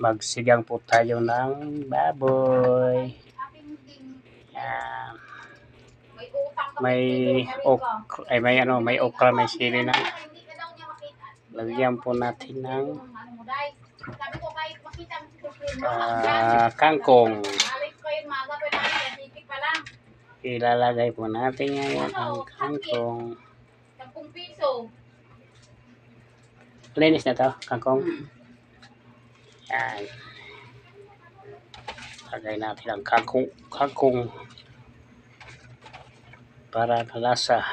Magsigang po tayo ng baboy. Yan. May okra, may sili na. Lagyan po natin ng kangkong. Ilalagay po natin ngayon ang kangkong. Linis na to, kangkong. Yan. Lagay natin ang kangkong para malasa.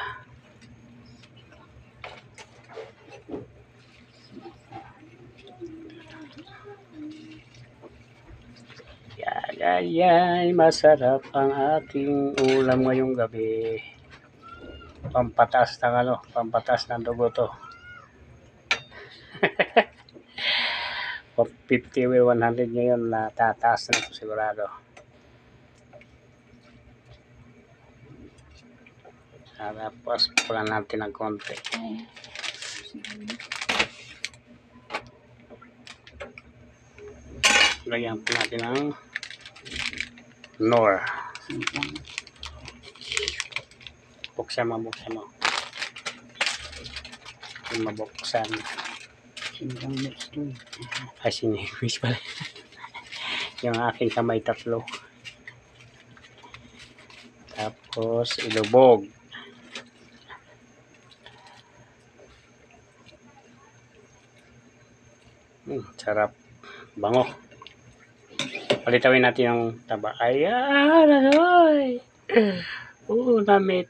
Ay, masarap ang ating ulam ngayong gabi. Pampatas ng dugo to. 50 or 100 ngayon na tataas na ito sigurado. Tapos pulan natin ng konti. Lagyan po natin ng Knorr. Buksan mo. Yung mabuksan. Ay, sinigwis pala. Yung aking kamay tatlo. Tapos, ilubog. Sarap. Bango. Palitawin natin yung taba. Ayan! Ay! Namit.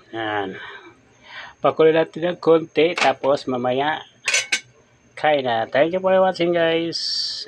Yan. Pakuloy natin ng konti. Tapos mamaya kain na. Thank you for watching, guys.